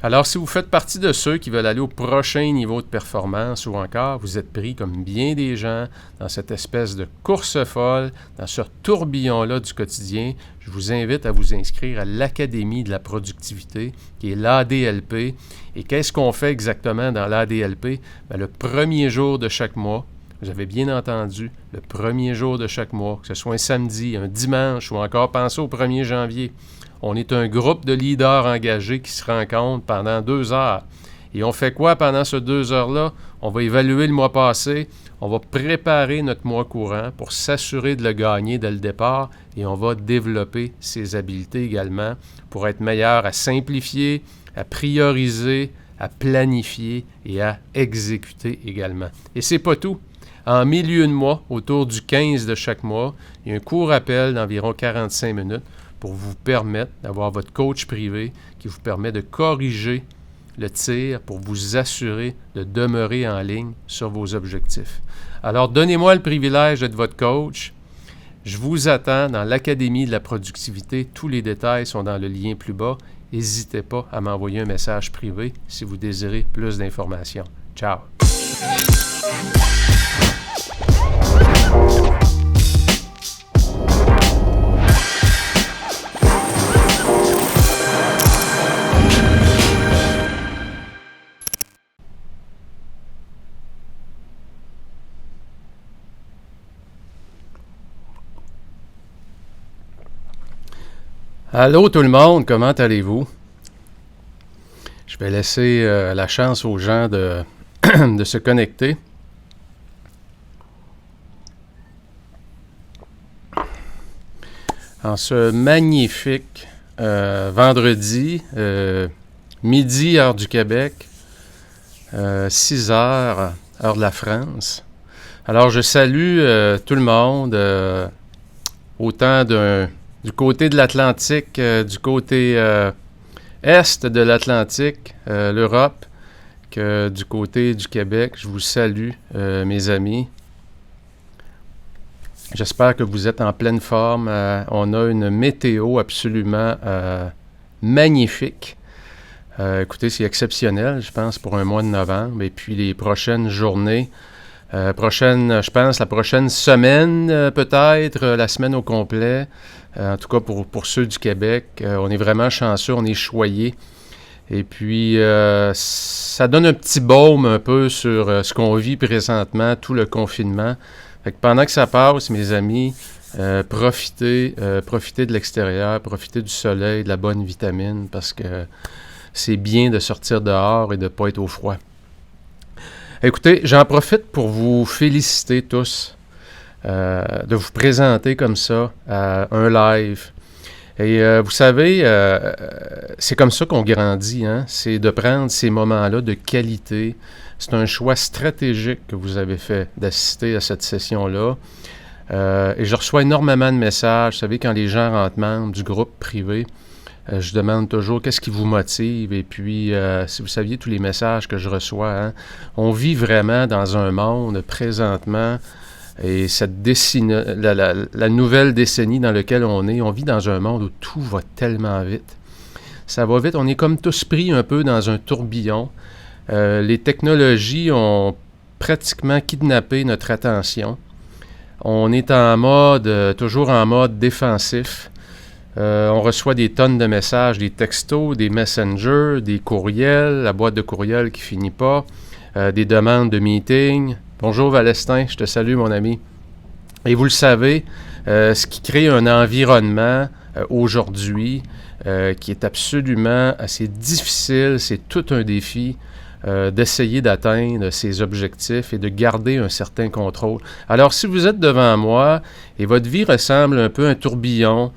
Alors, si vous faites partie de ceux qui veulent aller au prochain niveau de performance ou encore vous êtes pris comme bien des gens dans cette espèce de course folle, dans ce tourbillon-là du quotidien, je vous invite à vous inscrire à l'Académie de la productivité, qui est l'ADLP. Et qu'est-ce qu'on fait exactement dans l'ADLP? Bien, le premier jour de chaque mois, vous avez bien entendu, le premier jour de chaque mois, que ce soit un samedi, un dimanche ou encore pensez au 1er janvier, on est un groupe de leaders engagés qui se rencontrent pendant 2 heures. Et on fait quoi pendant ces 2 heures-là? On va évaluer le mois passé, on va préparer notre mois courant pour s'assurer de le gagner dès le départ et on va développer ses habiletés également pour être meilleur à simplifier, à prioriser, à planifier et à exécuter également. Et c'est pas tout. En milieu de mois, autour du 15 de chaque mois, il y a un court rappel d'environ 45 minutes pour vous permettre d'avoir votre coach privé qui vous permet de corriger le tir pour vous assurer de demeurer en ligne sur vos objectifs. Alors, donnez-moi le privilège d'être votre coach. Je vous attends dans l'Académie de la productivité. Tous les détails sont dans le lien plus bas. N'hésitez pas à m'envoyer un message privé si vous désirez plus d'informations. Ciao! Allô tout le monde, comment allez-vous? Je vais laisser la chance aux gens de, de se connecter. En ce magnifique vendredi, midi, heure du Québec, 6 heures, heure de la France. Alors, je salue tout le monde, autant du côté de l'Atlantique, du côté est de l'Atlantique, l'Europe, que du côté du Québec. Je vous salue, mes amis. J'espère que vous êtes en pleine forme. On a une météo absolument magnifique. Écoutez, c'est exceptionnel, je pense, pour un mois de novembre. Et puis les prochaines journées, je pense, la prochaine semaine, peut-être, la semaine au complet. En tout cas, pour ceux du Québec, on est vraiment chanceux, on est choyés. Et puis, ça donne un petit baume un peu sur ce qu'on vit présentement, tout le confinement. Fait que pendant que ça passe, mes amis, profitez de l'extérieur, profitez du soleil, de la bonne vitamine, parce que c'est bien de sortir dehors et de ne pas être au froid. Écoutez, j'en profite pour vous féliciter tous, de vous présenter comme ça un live. Et vous savez, c'est comme ça qu'on grandit, hein? C'est de prendre ces moments-là de qualité. C'est un choix stratégique que vous avez fait d'assister à cette session-là. Et je reçois énormément de messages. Vous savez, quand les gens rentrent membres du groupe privé, je demande toujours qu'est-ce qui vous motive. Et puis, si vous saviez tous les messages que je reçois, hein, on vit vraiment dans un monde présentement. Et cette la nouvelle décennie dans laquelle on vit dans un monde où tout va tellement vite. Ça va vite, on est comme tous pris un peu dans un tourbillon. Les technologies ont pratiquement kidnappé notre attention. On est toujours en mode défensif. On reçoit des tonnes de messages, des textos, des messengers, des courriels, la boîte de courriels qui finit pas, des demandes de meetings. Bonjour Valestin, je te salue mon ami. Et vous le savez, ce qui crée un environnement aujourd'hui qui est absolument assez difficile, c'est tout un défi d'essayer d'atteindre ses objectifs et de garder un certain contrôle. Alors si vous êtes devant moi et votre vie ressemble un peu à un tourbillon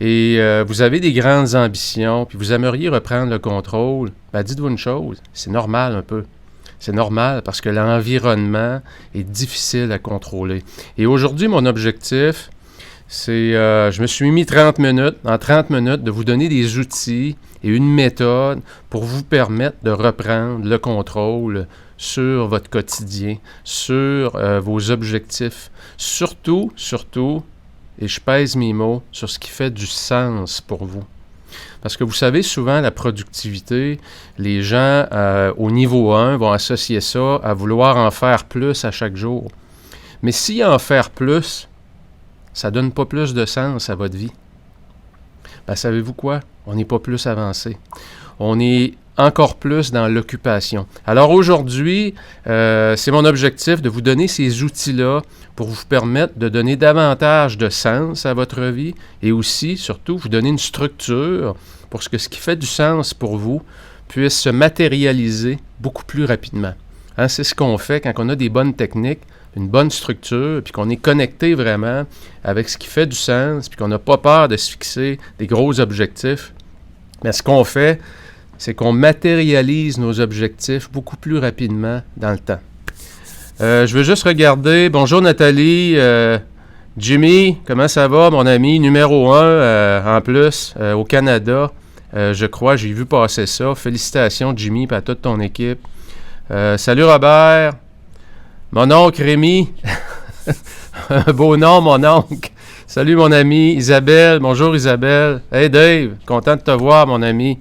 et vous avez des grandes ambitions puis vous aimeriez reprendre le contrôle, ben dites-vous une chose, c'est normal un peu. C'est normal parce que l'environnement est difficile à contrôler. Et aujourd'hui, mon objectif, c'est, je me suis mis 30 minutes, de vous donner des outils et une méthode pour vous permettre de reprendre le contrôle sur votre quotidien, sur vos objectifs. Surtout, et je pèse mes mots, sur ce qui fait du sens pour vous. Parce que vous savez, souvent, la productivité, les gens au niveau 1 vont associer ça à vouloir en faire plus à chaque jour. Mais si en faire plus, ça ne donne pas plus de sens à votre vie. Ben, savez-vous quoi? On n'est pas plus avancé. On est encore plus dans l'occupation. Alors aujourd'hui, c'est mon objectif de vous donner ces outils-là pour vous permettre de donner davantage de sens à votre vie et aussi, surtout, vous donner une structure pour que ce qui fait du sens pour vous puisse se matérialiser beaucoup plus rapidement. Hein, c'est ce qu'on fait quand on a des bonnes techniques, une bonne structure, puis qu'on est connecté vraiment avec ce qui fait du sens, puis qu'on n'a pas peur de se fixer des gros objectifs. Mais ce qu'on fait, c'est qu'on matérialise nos objectifs beaucoup plus rapidement dans le temps. Je veux juste regarder. Bonjour Nathalie. Jimmy, comment ça va, mon ami? Numéro 1 en plus au Canada. Je crois, j'ai vu passer ça. Félicitations Jimmy et à toute ton équipe. Salut Robert. Mon oncle Rémi. Un beau nom, mon oncle. Salut mon ami. Isabelle. Bonjour Isabelle. Hey Dave, content de te voir, mon ami.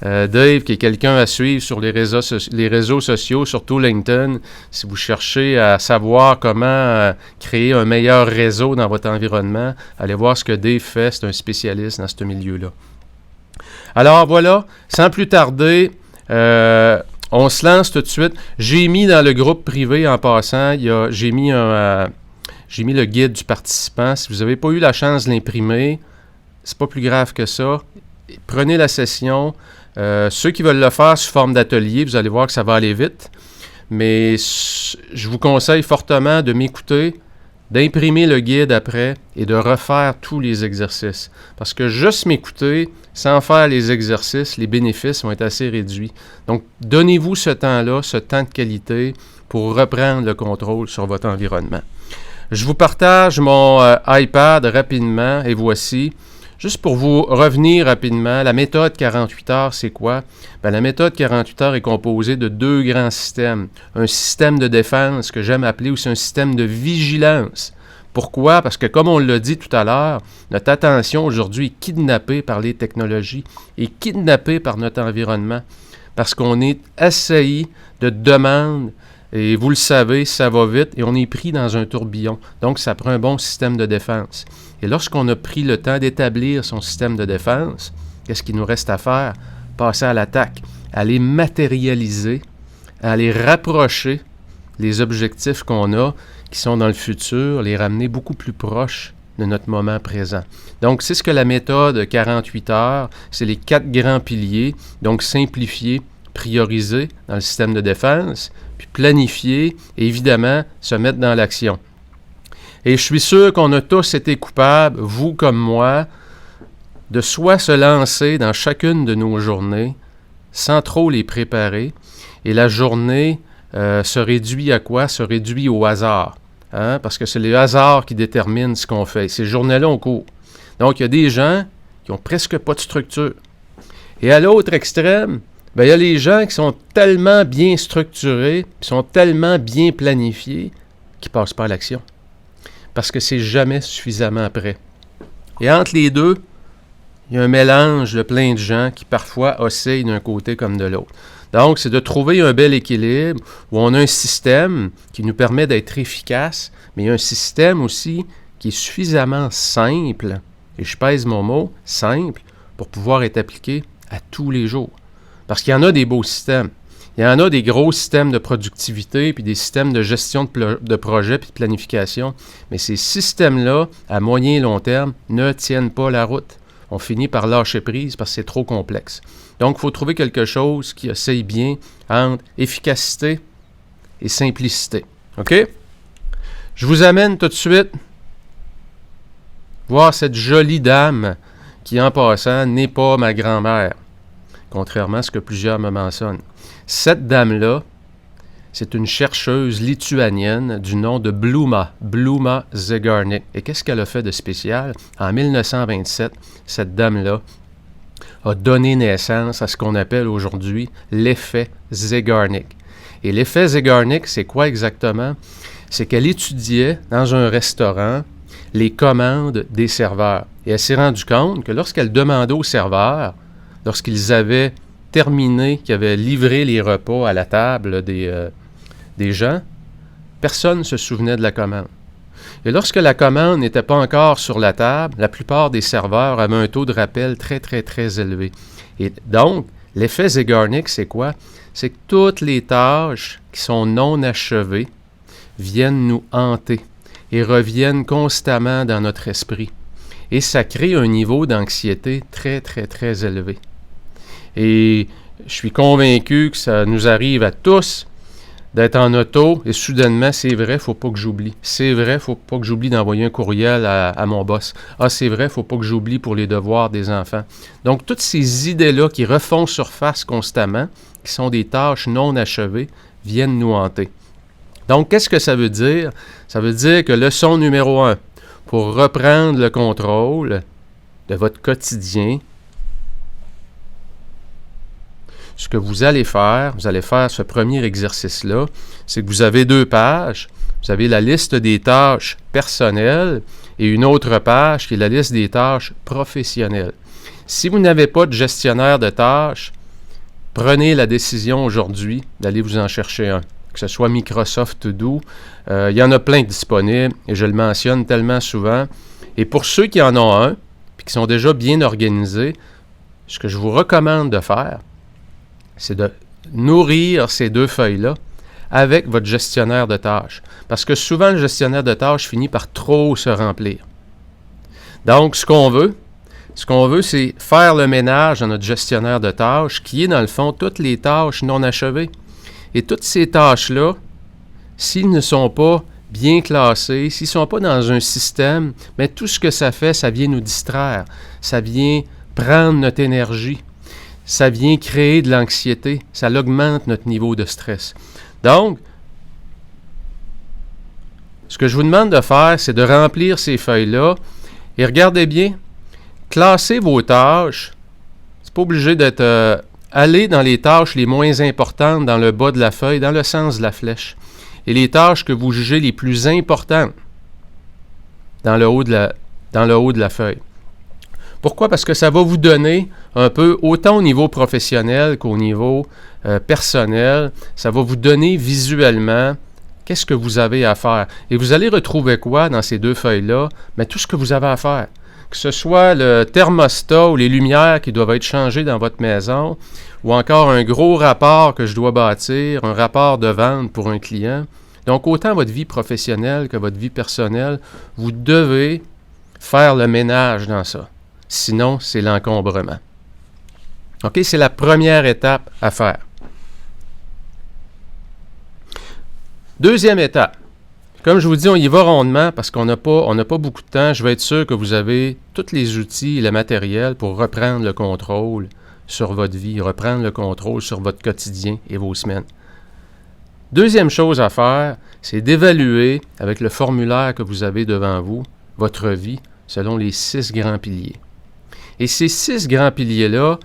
Dave, qui est quelqu'un à suivre sur les réseaux sociaux, surtout LinkedIn, si vous cherchez à savoir comment créer un meilleur réseau dans votre environnement, allez voir ce que Dave fait, c'est un spécialiste dans ce milieu-là. Alors voilà, sans plus tarder, on se lance tout de suite. J'ai mis dans le groupe privé, en passant, j'ai mis le guide du participant. Si vous n'avez pas eu la chance de l'imprimer, c'est pas plus grave que ça. Prenez la session. Ceux qui veulent le faire sous forme d'atelier, vous allez voir que ça va aller vite. Mais je vous conseille fortement de m'écouter, d'imprimer le guide après et de refaire tous les exercices. Parce que juste m'écouter, sans faire les exercices, les bénéfices vont être assez réduits. Donc, donnez-vous ce temps-là, ce temps de qualité pour reprendre le contrôle sur votre environnement. Je vous partage mon iPad rapidement et voici. Juste pour vous revenir rapidement, la méthode 48 heures, c'est quoi? Bien, la méthode 48 heures est composée de 2 grands systèmes. Un système de défense, que j'aime appeler aussi un système de vigilance. Pourquoi? Parce que, comme on l'a dit tout à l'heure, notre attention aujourd'hui est kidnappée par les technologies et kidnappée par notre environnement. Parce qu'on est assailli de demandes. Et vous le savez, ça va vite et on est pris dans un tourbillon. Donc, ça prend un bon système de défense. Et lorsqu'on a pris le temps d'établir son système de défense, qu'est-ce qu'il nous reste à faire? Passer à l'attaque, à les matérialiser, à les rapprocher, les objectifs qu'on a, qui sont dans le futur, les ramener beaucoup plus proches de notre moment présent. Donc, c'est ce que la méthode 48 heures, c'est les 4 grands piliers. Donc, simplifier, prioriser dans le système de défense, puis planifier et évidemment se mettre dans l'action. Et je suis sûr qu'on a tous été coupables, vous comme moi, de soit se lancer dans chacune de nos journées sans trop les préparer. Et la journée se réduit à quoi? Se réduit au hasard. Hein? Parce que c'est le hasard qui détermine ce qu'on fait. Ces journées-là, on court. Donc, il y a des gens qui n'ont presque pas de structure. Et à l'autre extrême, bien, il y a les gens qui sont tellement bien structurés, qui sont tellement bien planifiés, qui ne passent pas à l'action. Parce que c'est jamais suffisamment prêt. Et entre les deux, il y a un mélange de plein de gens qui parfois oscillent d'un côté comme de l'autre. Donc, c'est de trouver un bel équilibre où on a un système qui nous permet d'être efficace, mais il y a un système aussi qui est suffisamment simple, et je pèse mon mot, simple, pour pouvoir être appliqué à tous les jours. Parce qu'il y en a des beaux systèmes. Il y en a des gros systèmes de productivité, puis des systèmes de gestion de projets, puis de planification. Mais ces systèmes-là, à moyen et long terme, ne tiennent pas la route. On finit par lâcher prise parce que c'est trop complexe. Donc, il faut trouver quelque chose qui oscille bien entre efficacité et simplicité. OK? Je vous amène tout de suite voir cette jolie dame qui, en passant, n'est pas ma grand-mère, contrairement à ce que plusieurs me mentionnent. Cette dame-là, c'est une chercheuse lituanienne du nom de Bluma Zegarnik. Et qu'est-ce qu'elle a fait de spécial? En 1927, cette dame-là a donné naissance à ce qu'on appelle aujourd'hui l'effet Zegarnik. Et l'effet Zegarnik, c'est quoi exactement? C'est qu'elle étudiait dans un restaurant les commandes des serveurs. Et elle s'est rendue compte que lorsqu'elle demandait aux serveurs, lorsqu'ils avaient terminé, qu'ils avaient livré les repas à la table des gens, personne ne se souvenait de la commande. Et lorsque la commande n'était pas encore sur la table, la plupart des serveurs avaient un taux de rappel très, très, très élevé. Et donc, l'effet Zeigarnik, c'est quoi? C'est que toutes les tâches qui sont non achevées viennent nous hanter et reviennent constamment dans notre esprit. Et ça crée un niveau d'anxiété très, très, très élevé. Et je suis convaincu que ça nous arrive à tous d'être en auto et soudainement, c'est vrai, il ne faut pas que j'oublie. C'est vrai, il ne faut pas que j'oublie d'envoyer un courriel à mon boss. Ah, c'est vrai, il ne faut pas que j'oublie pour les devoirs des enfants. Donc, toutes ces idées-là qui refont surface constamment, qui sont des tâches non achevées, viennent nous hanter. Donc, qu'est-ce que ça veut dire? Ça veut dire que leçon numéro 1, pour reprendre le contrôle de votre quotidien, ce que vous allez faire ce premier exercice-là, c'est que vous avez 2 pages. Vous avez la liste des tâches personnelles et une autre page qui est la liste des tâches professionnelles. Si vous n'avez pas de gestionnaire de tâches, prenez la décision aujourd'hui d'aller vous en chercher un. Que ce soit Microsoft To Do, il y en a plein disponibles et je le mentionne tellement souvent. Et pour ceux qui en ont un et qui sont déjà bien organisés, ce que je vous recommande de faire, c'est de nourrir ces 2 feuilles-là avec votre gestionnaire de tâches. Parce que souvent, le gestionnaire de tâches finit par trop se remplir. Donc, ce qu'on veut, c'est faire le ménage dans notre gestionnaire de tâches, qui est, dans le fond, toutes les tâches non achevées. Et toutes ces tâches-là, s'ils ne sont pas bien classés, s'ils ne sont pas dans un système, bien, tout ce que ça fait, ça vient nous distraire. Ça vient prendre notre énergie. Ça vient créer de l'anxiété. Ça augmente notre niveau de stress. Donc, ce que je vous demande de faire, c'est de remplir ces feuilles-là. Et regardez bien, classez vos tâches. C'est pas obligé d'être... allez dans les tâches les moins importantes dans le bas de la feuille, dans le sens de la flèche. Et les tâches que vous jugez les plus importantes dans le haut de la feuille. Pourquoi? Parce que ça va vous donner un peu, autant au niveau professionnel qu'au niveau personnel, ça va vous donner visuellement qu'est-ce que vous avez à faire. Et vous allez retrouver quoi dans ces 2 feuilles-là? Bien, tout ce que vous avez à faire. Que ce soit le thermostat ou les lumières qui doivent être changées dans votre maison, ou encore un gros rapport que je dois bâtir, un rapport de vente pour un client. Donc, autant votre vie professionnelle que votre vie personnelle, vous devez faire le ménage dans ça. Sinon, c'est l'encombrement. OK? C'est la première étape à faire. Deuxième étape. Comme je vous dis, on y va rondement parce qu'on n'a pas beaucoup de temps. Je veux être sûr que vous avez tous les outils et le matériel pour reprendre le contrôle sur votre vie, reprendre le contrôle sur votre quotidien et vos semaines. Deuxième chose à faire, c'est d'évaluer avec le formulaire que vous avez devant vous, votre vie, selon les 6 grands piliers. Et ces 6 grands piliers-là,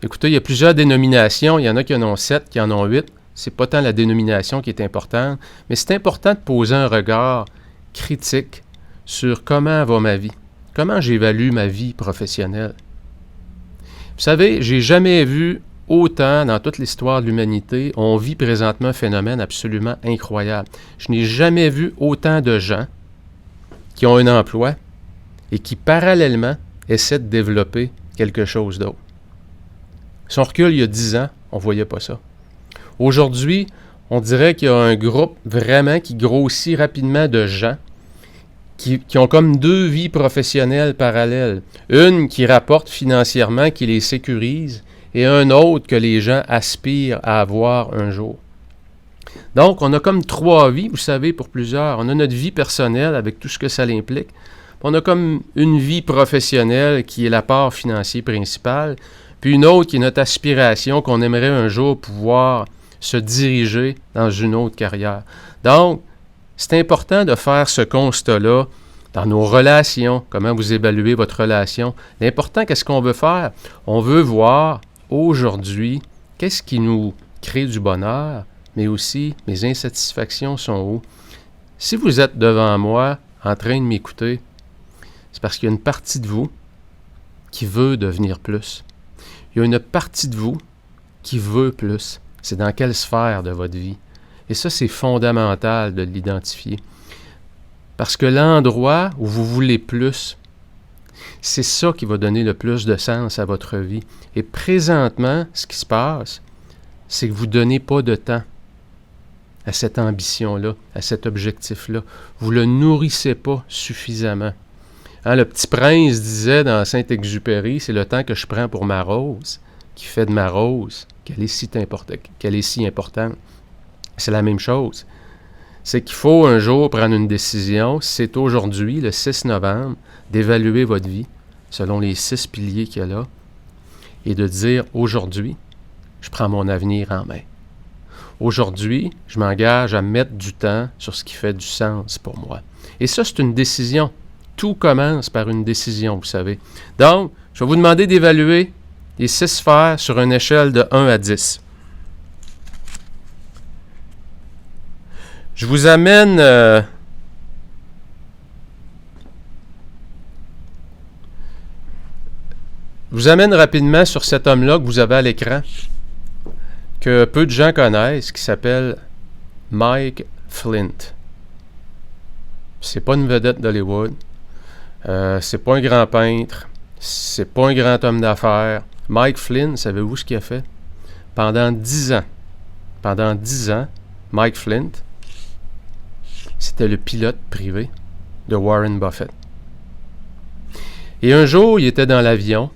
écoutez, il y a plusieurs dénominations. Il y en a qui en ont 7, qui en ont 8. C'est pas tant la dénomination qui est importante, mais c'est important de poser un regard critique sur comment va ma vie, comment j'évalue ma vie professionnelle. Vous savez, j'ai jamais vu autant dans toute l'histoire de l'humanité, on vit présentement un phénomène absolument incroyable. Je n'ai jamais vu autant de gens qui ont un emploi et qui parallèlement essaient de développer quelque chose d'autre. Si on recule il y a 10 ans, on ne voyait pas ça. Aujourd'hui, on dirait qu'il y a un groupe vraiment qui grossit rapidement de gens qui ont comme 2 vies professionnelles parallèles. Une qui rapporte financièrement, qui les sécurise, et un autre que les gens aspirent à avoir un jour. Donc, on a comme 3 vies, vous savez, pour plusieurs. On a notre vie personnelle avec tout ce que ça implique. On a comme une vie professionnelle qui est l'apport financier principal, puis une autre qui est notre aspiration qu'on aimerait un jour pouvoir se diriger dans une autre carrière. Donc, c'est important de faire ce constat-là dans nos relations, comment vous évaluez votre relation. L'important, qu'est-ce qu'on veut faire? On veut voir aujourd'hui qu'est-ce qui nous crée du bonheur, mais aussi mes insatisfactions sont où. Si vous êtes devant moi en train de m'écouter, c'est parce qu'il y a une partie de vous qui veut devenir plus. Il y a une partie de vous qui veut plus. C'est dans quelle sphère de votre vie? Et ça, c'est fondamental de l'identifier. Parce que l'endroit où vous voulez plus, c'est ça qui va donner le plus de sens à votre vie. Et présentement, ce qui se passe, c'est que vous ne donnez pas de temps à cette ambition-là, à cet objectif-là. Vous ne le nourrissez pas suffisamment. Hein, le petit prince disait dans Saint-Exupéry, c'est le temps que je prends pour ma rose, qui fait de ma rose, qu'elle est si importante. C'est la même chose. C'est qu'il faut un jour prendre une décision, c'est aujourd'hui, le 6 novembre, d'évaluer votre vie selon les 6 piliers qu'il y a là et de dire, aujourd'hui, je prends mon avenir en main. Aujourd'hui, je m'engage à mettre du temps sur ce qui fait du sens pour moi. Et ça, c'est une décision. Tout commence par une décision, vous savez. Donc, je vais vous demander d'évaluer les 6 sphères sur une échelle de 1 à 10. Je vous amène rapidement sur cet homme-là que vous avez à l'écran, que peu de gens connaissent, qui s'appelle Mike Flint. C'est pas une vedette d'Hollywood, c'est pas un grand peintre, c'est pas un grand homme d'affaires. Mike Flint, savez-vous ce qu'il a fait? Pendant 10 ans, Mike Flint, c'était le pilote privé de Warren Buffett. Et un jour, il était dans l'avion,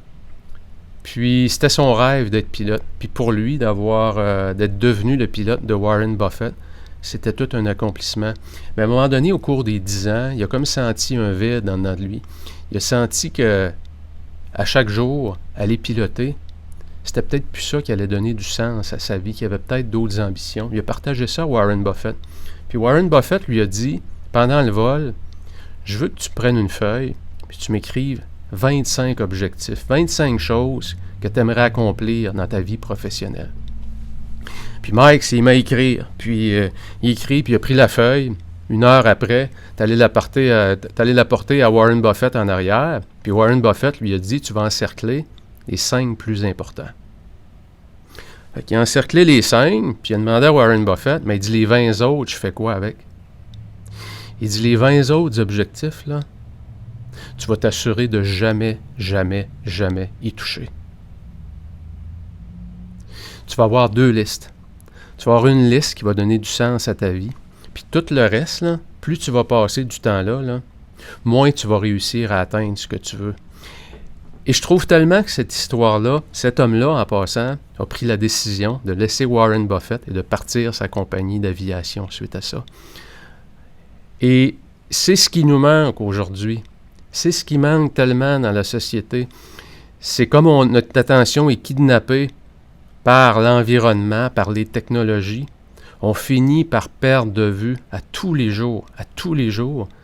puis c'était son rêve d'être pilote. Puis pour lui, d'être devenu le pilote de Warren Buffett, c'était tout un accomplissement. Mais à un moment donné, au cours des 10 ans, il a comme senti un vide en dedans de lui. Il a senti que à chaque jour, aller piloter, c'était peut-être plus ça qui allait donner du sens à sa vie, qu'il avait peut-être d'autres ambitions. Il a partagé ça à Warren Buffett. Puis Warren Buffett lui a dit, pendant le vol, je veux que tu prennes une feuille, puis tu m'écrives 25 objectifs, 25 choses que tu aimerais accomplir dans ta vie professionnelle. Puis Mike s'est mis à écrire, puis il écrit, puis il a pris la feuille. 1 heure après, t'allais la porter à Warren Buffett en arrière, puis Warren Buffett lui a dit, tu vas encercler les 5 plus importants. Fait qu'il a encerclé les 5, puis il a demandé à Warren Buffett, mais il dit, les 20 autres, je fais quoi avec? Il dit, les 20 autres objectifs, là, tu vas t'assurer de jamais, jamais, jamais y toucher. Tu vas avoir 2 listes. Tu vas avoir une liste qui va donner du sens à ta vie. Puis tout le reste, là, plus tu vas passer du temps là, moins tu vas réussir à atteindre ce que tu veux. Et je trouve tellement que cette histoire-là, cet homme-là, en passant, a pris la décision de laisser Warren Buffett et de partir sa compagnie d'aviation suite à ça. Et c'est ce qui nous manque aujourd'hui. C'est ce qui manque tellement dans la société. C'est comme notre attention est kidnappée par l'environnement, par les technologies. On finit par perdre de vue à tous les jours,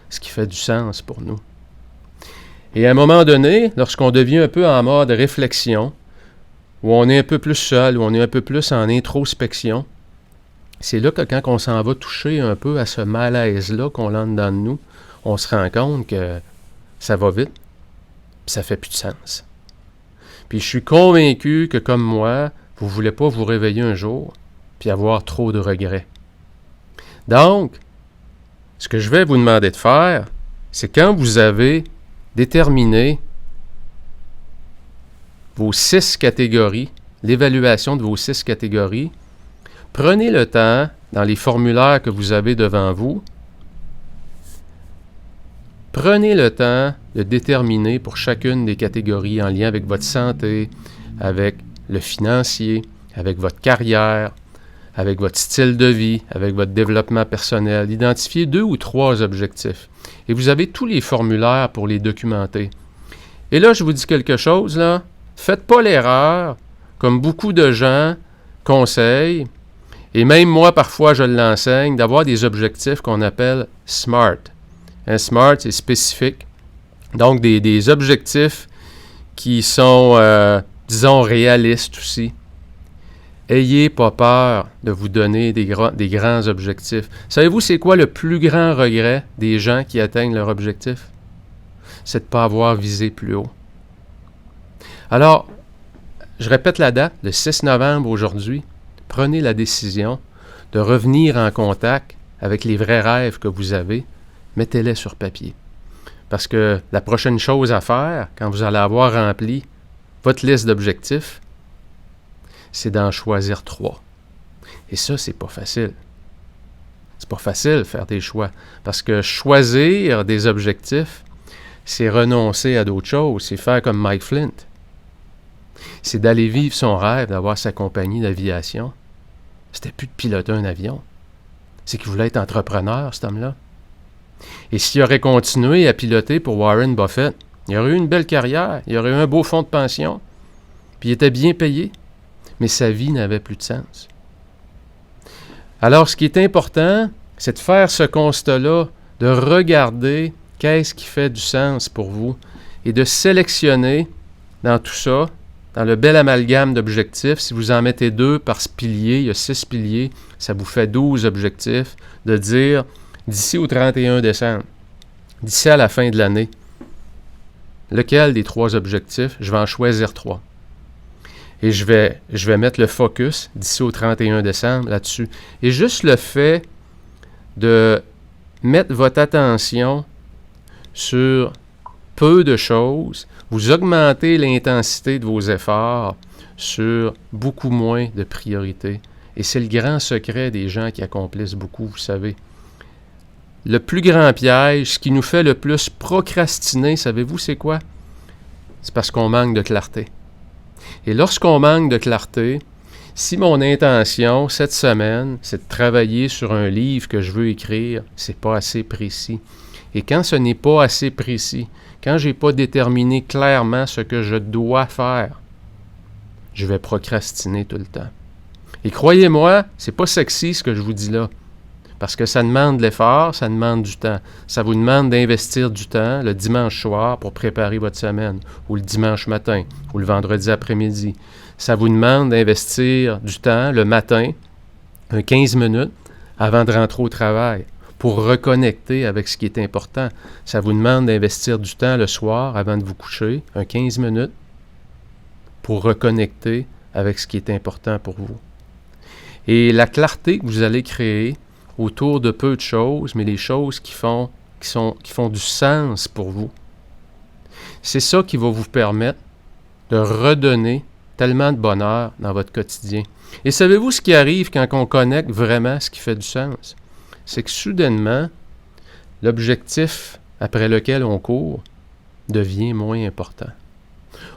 ce qui fait du sens pour nous. Et à un moment donné, lorsqu'on devient un peu en mode réflexion, où on est un peu plus seul, où on est un peu plus en introspection, c'est là que quand on s'en va toucher un peu à ce malaise-là qu'on a dedans de nous, on se rend compte que ça va vite, puis ça fait plus de sens. Puis je suis convaincu que comme moi, vous ne voulez pas vous réveiller un jour puis avoir trop de regrets. Donc, ce que je vais vous demander de faire, c'est quand vous avez déterminé vos 6 catégories, l'évaluation de vos 6 catégories, prenez le temps, dans les formulaires que vous avez devant vous, prenez le temps de déterminer pour chacune des catégories en lien avec votre santé, avec le financier, avec votre carrière, avec votre style de vie, avec votre développement personnel. Identifiez 2 ou 3 objectifs. Et vous avez tous les formulaires pour les documenter. Et là, je vous dis quelque chose, là. Faites pas l'erreur, comme beaucoup de gens conseillent, et même moi, parfois, je l'enseigne, d'avoir des objectifs qu'on appelle SMART. Un SMART, c'est spécifique. Donc, des objectifs qui sont, disons, réalistes aussi. Ayez pas peur de vous donner des grands objectifs. Savez-vous, c'est quoi le plus grand regret des gens qui atteignent leur objectif? c'est de ne pas avoir visé plus haut. Alors, je répète la date, le 6 novembre aujourd'hui, prenez la décision de revenir en contact avec les vrais rêves que vous avez, mettez-les sur papier. Parce que la prochaine chose à faire, quand vous allez avoir rempli votre liste d'objectifs, c'est d'en choisir 3. Et ça, c'est pas facile. C'est pas facile de faire des choix. Parce que choisir des objectifs, c'est renoncer à d'autres choses. C'est faire comme Mike Flint. C'est d'aller vivre son rêve d'avoir sa compagnie d'aviation. C'était plus de piloter un avion. C'est qu'il voulait être entrepreneur, cet homme-là. Et s'il aurait continué à piloter pour Warren Buffett, il aurait eu une belle carrière, il aurait eu un beau fonds de pension, puis il était bien payé, mais sa vie n'avait plus de sens. Alors, ce qui est important, c'est de faire ce constat-là, de regarder qu'est-ce qui fait du sens pour vous et de sélectionner dans tout ça, dans le bel amalgame d'objectifs, si vous en mettez 2 par pilier, il y a 6 piliers, ça vous fait 12 objectifs, de dire d'ici au 31 décembre, d'ici à la fin de l'année, lequel des 3 objectifs, je vais en choisir 3. Et je vais mettre le focus d'ici au 31 décembre là-dessus. Et juste le fait de mettre votre attention sur peu de choses, vous augmentez l'intensité de vos efforts sur beaucoup moins de priorités. Et c'est le grand secret des gens qui accomplissent beaucoup, vous savez. Le plus grand piège, ce qui nous fait le plus procrastiner, savez-vous c'est quoi? C'est parce qu'on manque de clarté. Et lorsqu'on manque de clarté, si mon intention cette semaine, c'est de travailler sur un livre que je veux écrire, c'est pas assez précis. Et quand ce n'est pas assez précis, quand je n'ai pas déterminé clairement ce que je dois faire, je vais procrastiner tout le temps. Et croyez-moi, c'est pas sexy ce que je vous dis là. Parce que ça demande de l'effort, ça demande du temps. Ça vous demande d'investir du temps le dimanche soir pour préparer votre semaine, ou le dimanche matin, ou le vendredi après-midi. Ça vous demande d'investir du temps le matin, 15 minutes, avant de rentrer au travail, pour reconnecter avec ce qui est important. Ça vous demande d'investir du temps le soir, avant de vous coucher, 15 minutes, pour reconnecter avec ce qui est important pour vous. Et la clarté que vous allez créer autour de peu de choses, mais les choses qui font du sens pour vous. C'est ça qui va vous permettre de redonner tellement de bonheur dans votre quotidien. Et savez-vous ce qui arrive quand on connecte vraiment ce qui fait du sens? C'est que soudainement, l'objectif après lequel on court devient moins important.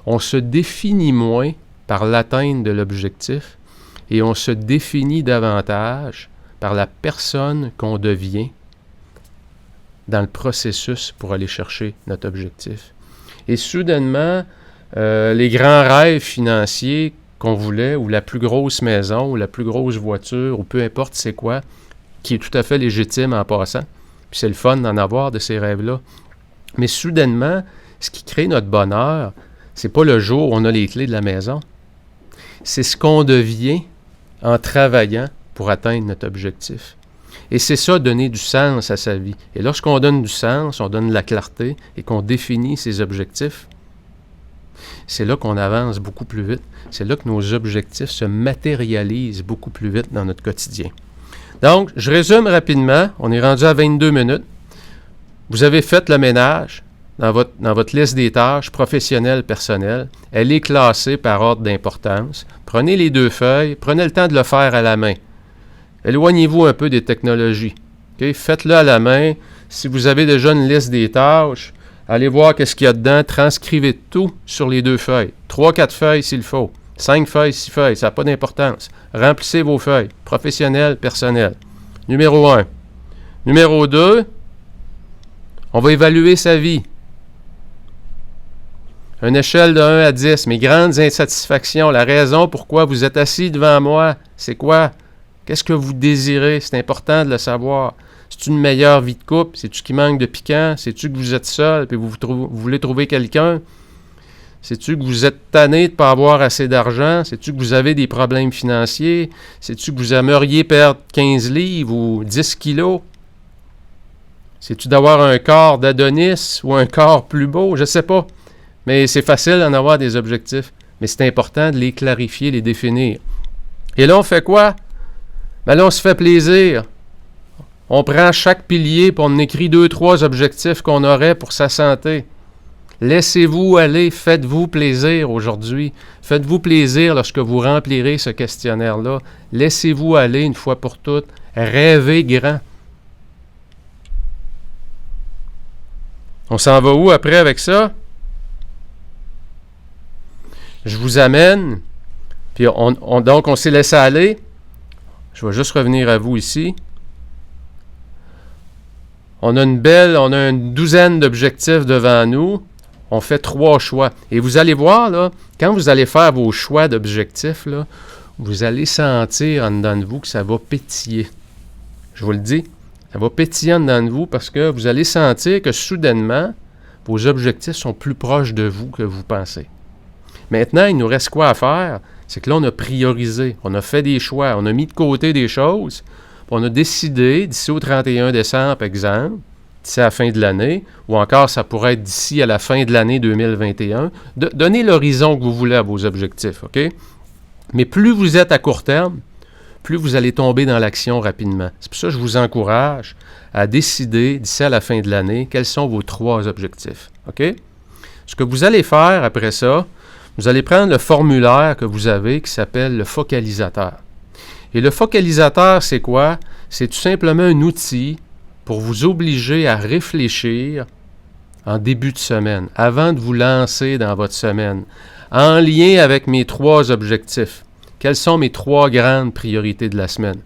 On se définit moins par l'atteinte de l'objectif et on se définit davantage par la personne qu'on devient dans le processus pour aller chercher notre objectif. Et soudainement, les grands rêves financiers qu'on voulait, ou la plus grosse maison, ou la plus grosse voiture, ou peu importe c'est quoi, qui est tout à fait légitime en passant, puis c'est le fun d'en avoir de ces rêves-là. Mais soudainement, ce qui crée notre bonheur, c'est pas le jour où on a les clés de la maison. C'est ce qu'on devient en travaillant pour atteindre notre objectif. Et c'est ça, donner du sens à sa vie. Et lorsqu'on donne du sens, on donne de la clarté et qu'on définit ses objectifs, c'est là qu'on avance beaucoup plus vite. C'est là que nos objectifs se matérialisent beaucoup plus vite dans notre quotidien. Donc, je résume rapidement. On est rendu à 22 minutes. Vous avez fait le ménage dans votre liste des tâches professionnelles, personnelles. Elle est classée par ordre d'importance. Prenez les 2 feuilles. Prenez le temps de le faire à la main. Éloignez-vous un peu des technologies. Okay? Faites-le à la main. Si vous avez déjà une liste des tâches, allez voir qu'est-ce qu'il y a dedans. Transcrivez tout sur les 2 feuilles. 3-4 feuilles s'il faut. 5 feuilles, 6 feuilles. Ça n'a pas d'importance. Remplissez vos feuilles. Professionnelles, personnelles. Numéro 1. Numéro 2, on va évaluer sa vie. Une échelle de 1 à 10. Mes grandes insatisfactions. La raison pourquoi vous êtes assis devant moi, c'est quoi? Qu'est-ce que vous désirez? C'est important de le savoir. C'est une meilleure vie de couple? C'est-tu qui manque de piquant? C'est-tu que vous êtes seul et vous voulez trouver quelqu'un? C'est-tu que vous êtes tanné de ne pas avoir assez d'argent? C'est-tu que vous avez des problèmes financiers? C'est-tu que vous aimeriez perdre 15 livres ou 10 kilos? C'est-tu d'avoir un corps d'Adonis ou un corps plus beau? Je ne sais pas. Mais c'est facile d'en avoir des objectifs. Mais c'est important de les clarifier, les définir. Et là, on fait quoi? Ben là, on se fait plaisir. On prend chaque pilier et on écrit 2-3 objectifs qu'on aurait pour sa santé. Laissez-vous aller, faites-vous plaisir aujourd'hui. Faites-vous plaisir lorsque vous remplirez ce questionnaire-là. Laissez-vous aller une fois pour toutes. Rêvez grand. On s'en va où après avec ça? Je vous amène, puis donc on s'est laissé aller. Je vais juste revenir à vous ici. On a une douzaine d'objectifs devant nous. On fait 3 choix. Et vous allez voir, là, quand vous allez faire vos choix d'objectifs, là, vous allez sentir en dedans de vous que ça va pétiller. Je vous le dis, ça va pétiller en dedans de vous parce que vous allez sentir que soudainement, vos objectifs sont plus proches de vous que vous pensez. Maintenant, il nous reste quoi à faire? C'est que là, on a priorisé, on a fait des choix, on a mis de côté des choses, on a décidé, d'ici au 31 décembre, exemple, d'ici à la fin de l'année, ou encore ça pourrait être d'ici à la fin de l'année 2021, de donner l'horizon que vous voulez à vos objectifs, OK? Mais plus vous êtes à court terme, plus vous allez tomber dans l'action rapidement. C'est pour ça que je vous encourage à décider, d'ici à la fin de l'année, quels sont vos 3 objectifs, OK? Ce que vous allez faire après ça, vous allez prendre le formulaire que vous avez qui s'appelle le focalisateur. Et le focalisateur, c'est quoi? C'est tout simplement un outil pour vous obliger à réfléchir en début de semaine, avant de vous lancer dans votre semaine, en lien avec mes 3 objectifs. Quelles sont mes 3 grandes priorités de la semaine?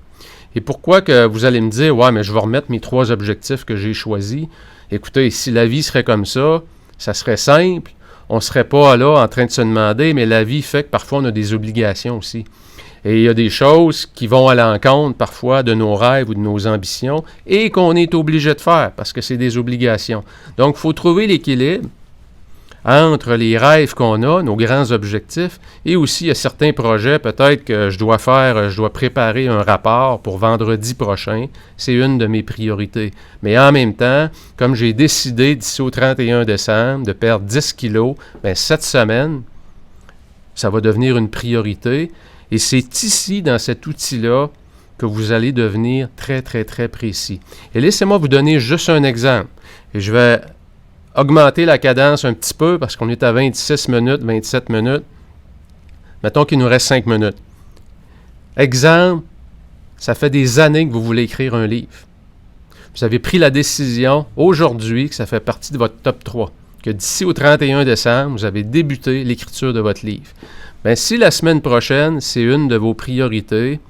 Et pourquoi que vous allez me dire, ouais, mais je vais remettre mes 3 objectifs que j'ai choisis. Écoutez, si la vie serait comme ça serait simple. On ne serait pas là en train de se demander, mais la vie fait que parfois on a des obligations aussi. Et il y a des choses qui vont à l'encontre parfois de nos rêves ou de nos ambitions et qu'on est obligé de faire parce que c'est des obligations. Donc, il faut trouver l'équilibre entre les rêves qu'on a, nos grands objectifs, et aussi il y a certains projets, peut-être que je dois préparer un rapport pour vendredi prochain. C'est une de mes priorités. Mais en même temps, comme j'ai décidé d'ici au 31 décembre de perdre 10 kilos, bien, cette semaine, ça va devenir une priorité. Et c'est ici, dans cet outil-là, que vous allez devenir très, très, très précis. Et laissez-moi vous donner juste un exemple. Et je vais augmenter la cadence un petit peu parce qu'on est à 26 minutes, 27 minutes. Mettons qu'il nous reste 5 minutes. Exemple, ça fait des années que vous voulez écrire un livre. Vous avez pris la décision aujourd'hui que ça fait partie de votre top 3, que d'ici au 31 décembre, vous avez débuté l'écriture de votre livre. Bien, si la semaine prochaine, c'est une de vos priorités,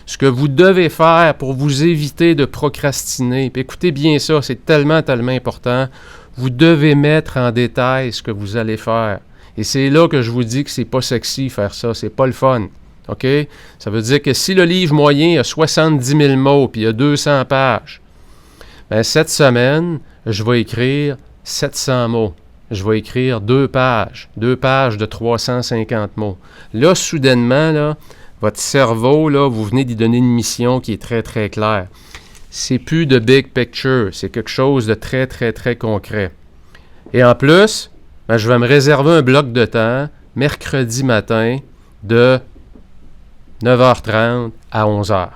ce que vous devez faire pour vous éviter de procrastiner, puis écoutez bien ça, c'est tellement, tellement important, vous devez mettre en détail ce que vous allez faire. Et c'est là que je vous dis que c'est pas sexy faire ça, c'est pas le fun. OK? Ça veut dire que si le livre moyen a 70 000 mots puis il y a 200 pages, bien, cette semaine, je vais écrire 700 mots. Je vais écrire 2 pages de 350 mots. Là, soudainement, là, votre cerveau, là, vous venez d'y donner une mission qui est très, très claire. C'est plus de big picture, c'est quelque chose de très, très, très concret. Et en plus, ben, je vais me réserver un bloc de temps, mercredi matin, de 9h30 à 11h.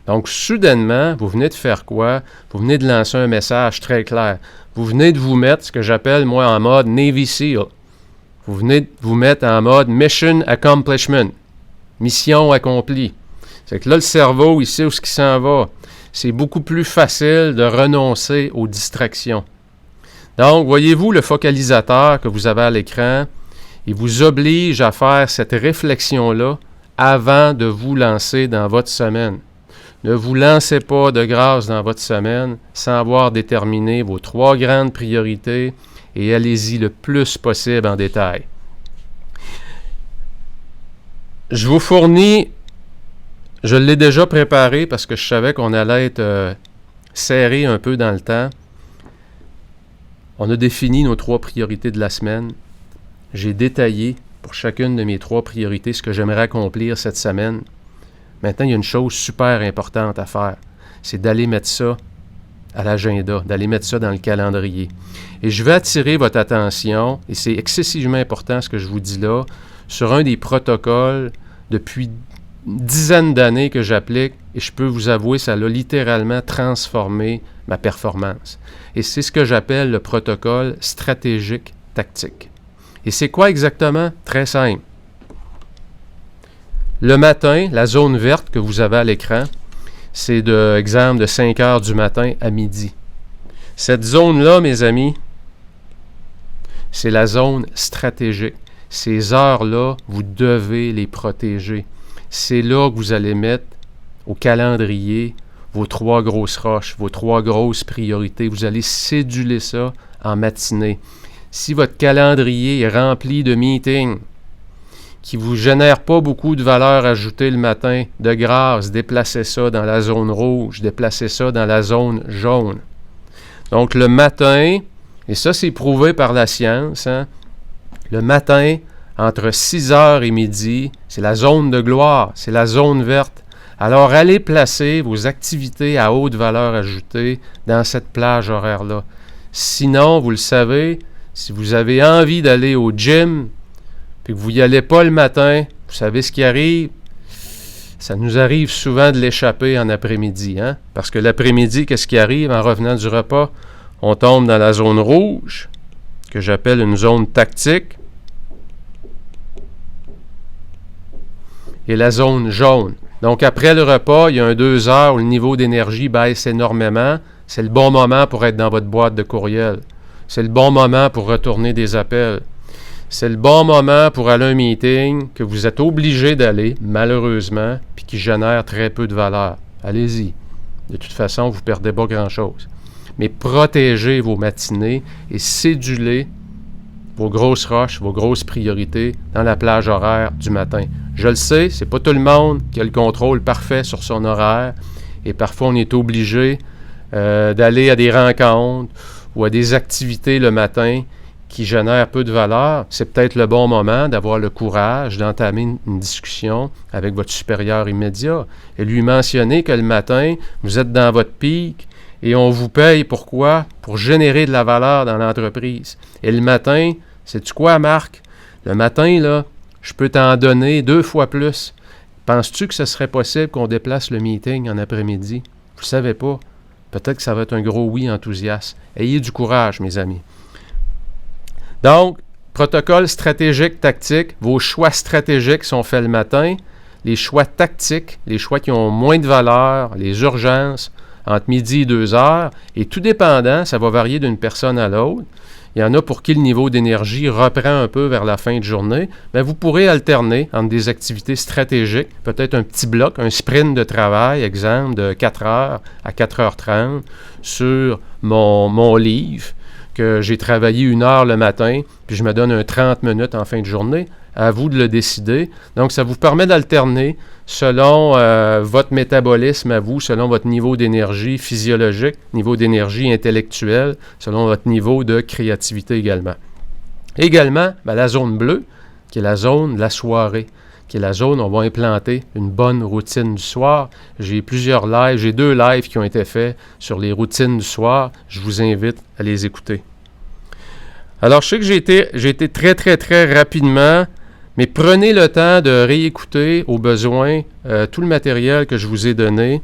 Donc, soudainement, vous venez de faire quoi? Vous venez de lancer un message très clair. Vous venez de vous mettre ce que j'appelle, moi, en mode Navy SEAL. Vous venez de vous mettre en mode Mission Accomplishment. Mission accomplie. C'est que là, le cerveau, il sait où ce qui s'en va. C'est beaucoup plus facile de renoncer aux distractions. Donc, voyez-vous le focalisateur que vous avez à l'écran, il vous oblige à faire cette réflexion-là avant de vous lancer dans votre semaine. Ne vous lancez pas de grâce dans votre semaine sans avoir déterminé vos 3 grandes priorités et allez-y le plus possible en détail. Je vous fournis, je l'ai déjà préparé parce que je savais qu'on allait être serré un peu dans le temps. On a défini nos 3 priorités de la semaine. J'ai détaillé pour chacune de mes 3 priorités ce que j'aimerais accomplir cette semaine. Maintenant, il y a une chose super importante à faire. C'est d'aller mettre ça à l'agenda, d'aller mettre ça dans le calendrier. Et je vais attirer votre attention, et c'est excessivement important ce que je vous dis là, sur un des protocoles depuis une dizaine d'années que j'applique, et je peux vous avouer, ça a littéralement transformé ma performance. Et c'est ce que j'appelle le protocole stratégique tactique. Et c'est quoi exactement? Très simple. Le matin, la zone verte que vous avez à l'écran, c'est exemple de 5 heures du matin à midi. Cette zone-là, mes amis, c'est la zone stratégique. Ces heures-là, vous devez les protéger. C'est là que vous allez mettre au calendrier vos 3 grosses roches, vos 3 grosses priorités. Vous allez céduler ça en matinée. Si votre calendrier est rempli de meetings qui ne vous génèrent pas beaucoup de valeur ajoutée le matin, de grâce, déplacez ça dans la zone rouge, déplacez ça dans la zone jaune. Donc le matin, et ça c'est prouvé par la science, le matin, entre 6 heures et midi, c'est la zone de gloire, c'est la zone verte. Alors allez placer vos activités à haute valeur ajoutée dans cette plage horaire-là. Sinon, vous le savez, si vous avez envie d'aller au gym, puis que vous n'y allez pas le matin, vous savez ce qui arrive? Ça nous arrive souvent de l'échapper en après-midi, hein? Parce que l'après-midi, qu'est-ce qui arrive en revenant du repas? On tombe dans la zone rouge, que j'appelle une zone tactique, et la zone jaune. Donc, après le repas, il y a un 2 heures où le niveau d'énergie baisse énormément. C'est le bon moment pour être dans votre boîte de courriel. C'est le bon moment pour retourner des appels. C'est le bon moment pour aller à un meeting que vous êtes obligé d'aller, malheureusement, puis qui génère très peu de valeur. Allez-y. De toute façon, vous ne perdez pas grand-chose. Mais protégez vos matinées et cédulez vos grosses roches, vos grosses priorités dans la plage horaire du matin. Je le sais, c'est pas tout le monde qui a le contrôle parfait sur son horaire et parfois on est obligé d'aller à des rencontres ou à des activités le matin qui génèrent peu de valeur. C'est peut-être le bon moment d'avoir le courage d'entamer une discussion avec votre supérieur immédiat et lui mentionner que le matin, vous êtes dans votre pic et on vous paye pourquoi? Pour générer de la valeur dans l'entreprise. Et le matin, sais-tu quoi, Marc? Le matin, là, je peux t'en donner 2 fois plus. Penses-tu que ce serait possible qu'on déplace le meeting en après-midi? Vous ne savez pas. Peut-être que ça va être un gros oui enthousiaste. Ayez du courage, mes amis. Donc, protocole stratégique, tactique. Vos choix stratégiques sont faits le matin. Les choix tactiques, les choix qui ont moins de valeur, les urgences, entre midi et 2 heures. Et tout dépendant, ça va varier d'une personne à l'autre. Il y en a pour qui le niveau d'énergie reprend un peu vers la fin de journée, mais vous pourrez alterner entre des activités stratégiques, peut-être un petit bloc, un sprint de travail, exemple de 4 heures à 4h30 sur mon livre, que j'ai travaillé 1 heure le matin, puis je me donne un 30 minutes en fin de journée. À vous de le décider. Donc, ça vous permet d'alterner selon votre métabolisme à vous, selon votre niveau d'énergie physiologique, niveau d'énergie intellectuelle, selon votre niveau de créativité également. Également, la zone bleue, qui est la zone de la soirée, qui est la zone où on va implanter une bonne routine du soir. J'ai 2 lives qui ont été faits sur les routines du soir. Je vous invite à les écouter. Alors, je sais que j'ai été très, très, très rapidement, mais prenez le temps de réécouter au besoin tout le matériel que je vous ai donné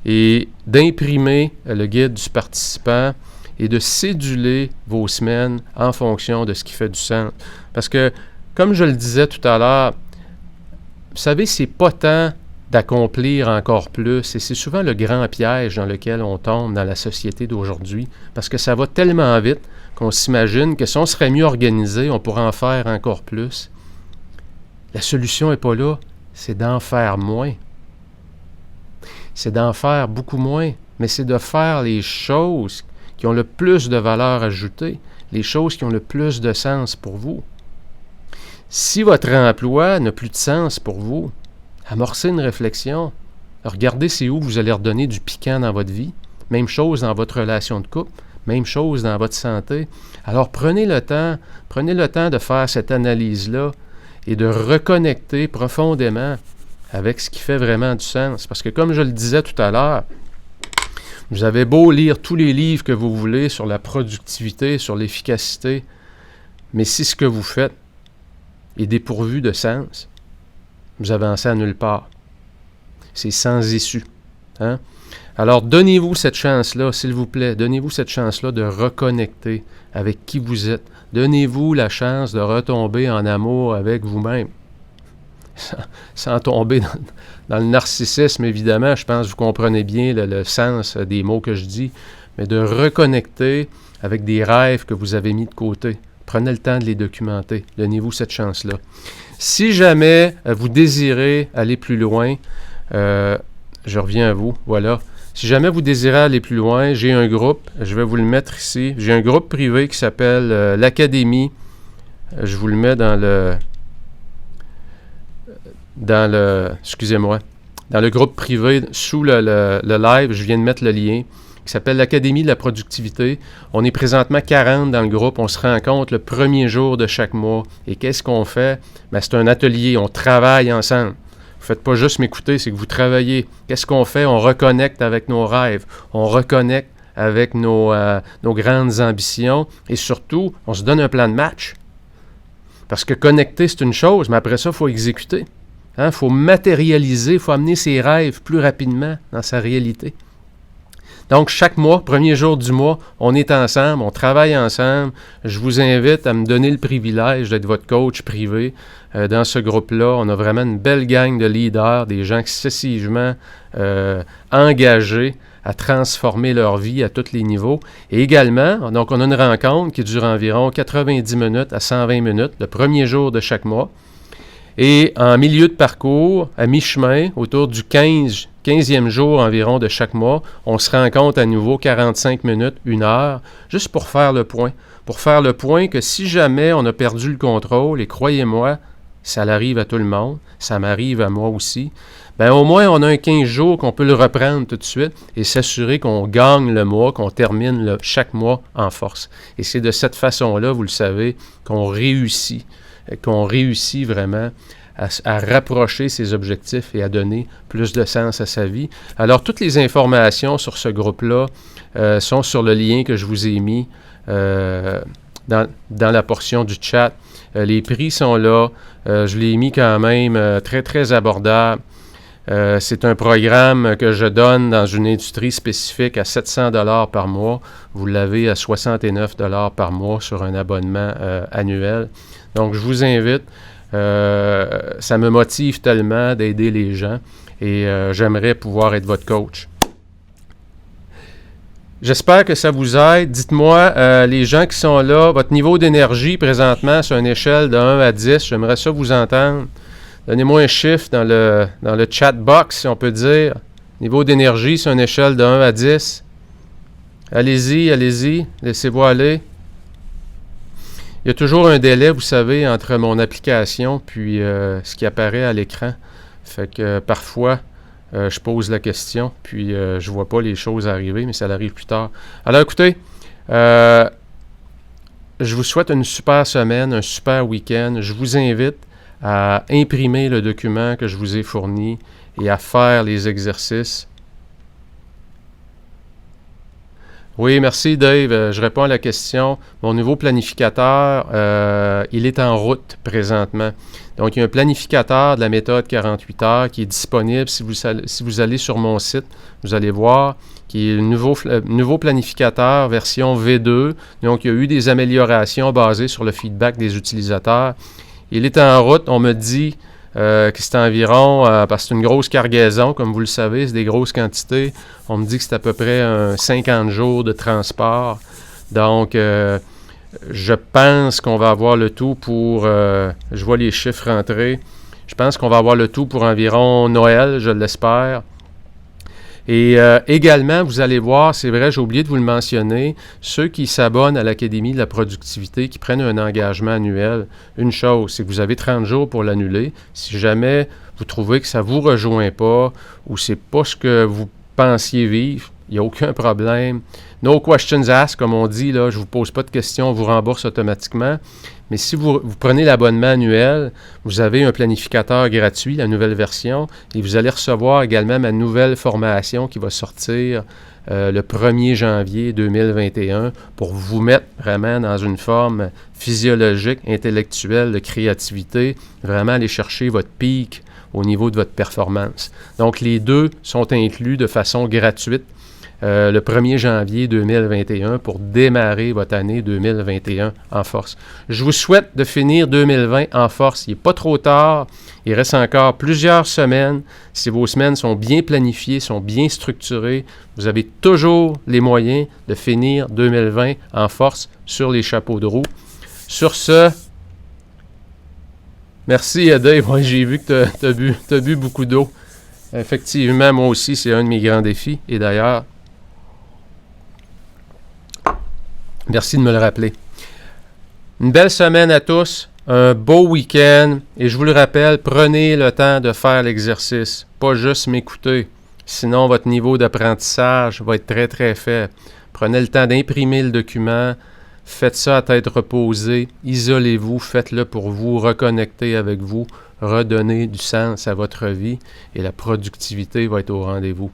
et d'imprimer le guide du participant et de céduler vos semaines en fonction de ce qui fait du sens. Parce que, comme je le disais tout à l'heure, vous savez, c'est pas tant d'accomplir encore plus, et c'est souvent le grand piège dans lequel on tombe dans la société d'aujourd'hui, parce que ça va tellement vite qu'on s'imagine que si on serait mieux organisé, on pourrait en faire encore plus. La solution n'est pas là, c'est d'en faire moins. C'est d'en faire beaucoup moins, mais c'est de faire les choses qui ont le plus de valeur ajoutée, les choses qui ont le plus de sens pour vous. Si votre emploi n'a plus de sens pour vous, amorcez une réflexion. Regardez c'est où vous allez redonner du piquant dans votre vie. Même chose dans votre relation de couple, même chose dans votre santé. Alors prenez le temps de faire cette analyse-là et de reconnecter profondément avec ce qui fait vraiment du sens. Parce que comme je le disais tout à l'heure, Vous avez beau lire tous les livres que vous voulez sur la productivité, sur l'efficacité, mais si ce que vous faites est dépourvu de sens, vous avancez à nulle part. C'est sans issue. Hein? Alors, donnez-vous cette chance-là, s'il vous plaît. Donnez-vous cette chance-là de reconnecter avec qui vous êtes. Donnez-vous la chance de retomber en amour avec vous-même. Sans tomber dans le narcissisme, évidemment. Je pense que vous comprenez bien le sens des mots que je dis. Mais de reconnecter avec des rêves que vous avez mis de côté. Prenez le temps de les documenter. Donnez-vous cette chance-là. Si jamais vous désirez aller plus loin, je reviens à vous, voilà. Si jamais vous désirez aller plus loin, j'ai un groupe, je vais vous le mettre ici. J'ai un groupe privé qui s'appelle l'Académie. Je vous le mets dans le groupe privé sous le live. Je viens de mettre le lien qui s'appelle l'Académie de la productivité. On est présentement 40 dans le groupe. On se rencontre le premier jour de chaque mois. Et qu'est-ce qu'on fait? Ben, c'est un atelier. On travaille ensemble. Vous ne faites pas juste m'écouter, c'est que vous travaillez. Qu'est-ce qu'on fait? On reconnecte avec nos rêves. On reconnecte avec nos grandes ambitions. Et surtout, on se donne un plan de match. Parce que connecter, c'est une chose, mais après ça, il faut exécuter. Il faut matérialiser, il faut amener ses rêves plus rapidement dans sa réalité. Donc, chaque mois, premier jour du mois, on est ensemble, on travaille ensemble. Je vous invite à me donner le privilège d'être votre coach privé dans ce groupe-là. On a vraiment une belle gang de leaders, des gens excessivement engagés à transformer leur vie à tous les niveaux. Et également, donc on a une rencontre qui dure environ 90 minutes à 120 minutes, le premier jour de chaque mois. Et en milieu de parcours, à mi-chemin, autour du 15e jour environ de chaque mois, on se rencontre à nouveau 45 minutes, 1 heure, juste pour faire le point. Pour faire le point que si jamais on a perdu le contrôle, et croyez-moi, ça l'arrive à tout le monde, ça m'arrive à moi aussi, bien au moins on a un 15 jours qu'on peut le reprendre tout de suite et s'assurer qu'on gagne le mois, qu'on termine chaque mois en force. Et c'est de cette façon-là, vous le savez, qu'on réussit vraiment à rapprocher ses objectifs et à donner plus de sens à sa vie. Alors, toutes les informations sur ce groupe-là sont sur le lien que je vous ai mis dans la portion du chat. Les prix sont là. Je l'ai mis quand même très, très abordable. C'est un programme que je donne dans une industrie spécifique à 700 $ par mois. Vous l'avez à 69 $ par mois sur un abonnement annuel. Donc, je vous invite. Ça me motive tellement d'aider les gens et j'aimerais pouvoir être votre coach. J'espère que ça vous aide. Dites-moi, les gens qui sont là, votre niveau d'énergie présentement sur une échelle de 1 à 10, j'aimerais ça vous entendre. Donnez-moi un chiffre dans le chat box, si on peut dire. Niveau d'énergie sur une échelle de 1 à 10. Allez-y, laissez-vous aller. Il y a toujours un délai, vous savez, entre mon application puis ce qui apparaît à l'écran. Fait que parfois, je pose la question, puis je vois pas les choses arriver, mais ça arrive plus tard. Alors écoutez, je vous souhaite une super semaine, un super week-end. Je vous invite à imprimer le document que je vous ai fourni et à faire les exercices. Oui, merci Dave. Je réponds à la question. Mon nouveau planificateur, il est en route présentement. Donc, il y a un planificateur de la méthode 48 heures qui est disponible. Si vous allez sur mon site, vous allez voir qui est le nouveau planificateur version V2. Donc, il y a eu des améliorations basées sur le feedback des utilisateurs. Il est en route. On me dit que c'est environ, parce que c'est une grosse cargaison, comme vous le savez, c'est des grosses quantités. On me dit que c'est à peu près 50 jours de transport. Donc, je pense qu'on va avoir le tout pour, je vois les chiffres rentrer, je pense qu'on va avoir le tout pour environ Noël, je l'espère. Et également, vous allez voir, c'est vrai, j'ai oublié de vous le mentionner, ceux qui s'abonnent à l'Académie de la productivité, qui prennent un engagement annuel, une chose, c'est que vous avez 30 jours pour l'annuler. Si jamais vous trouvez que ça ne vous rejoint pas ou c'est pas ce que vous pensiez vivre, il n'y a aucun problème. No questions asked, comme on dit, là, je ne vous pose pas de questions, on vous rembourse automatiquement. Mais si vous prenez l'abonnement annuel, vous avez un planificateur gratuit, la nouvelle version, et vous allez recevoir également ma nouvelle formation qui va sortir le 1er janvier 2021 pour vous mettre vraiment dans une forme physiologique, intellectuelle, de créativité, vraiment aller chercher votre pic au niveau de votre performance. Donc, les deux sont inclus de façon gratuite le 1er janvier 2021 pour démarrer votre année 2021 en force. Je vous souhaite de finir 2020 en force. Il n'est pas trop tard. Il reste encore plusieurs semaines. Si vos semaines sont bien planifiées, sont bien structurées, vous avez toujours les moyens de finir 2020 en force sur les chapeaux de roue. Sur ce, merci Dave. Ouais, j'ai vu que tu as bu beaucoup d'eau. Effectivement, moi aussi, c'est un de mes grands défis. Et d'ailleurs, merci de me le rappeler. Une belle semaine à tous, un beau week-end, et je vous le rappelle, prenez le temps de faire l'exercice, pas juste m'écouter. Sinon, votre niveau d'apprentissage va être très, très faible. Prenez le temps d'imprimer le document, faites ça à tête reposée, isolez-vous, faites-le pour vous, reconnecter avec vous, redonner du sens à votre vie, et la productivité va être au rendez-vous.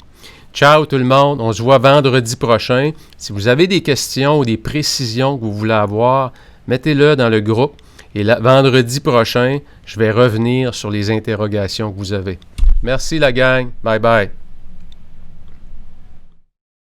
Ciao tout le monde, on se voit vendredi prochain. Si vous avez des questions ou des précisions que vous voulez avoir, mettez-le dans le groupe. Et vendredi prochain, je vais revenir sur les interrogations que vous avez. Merci la gang. Bye bye.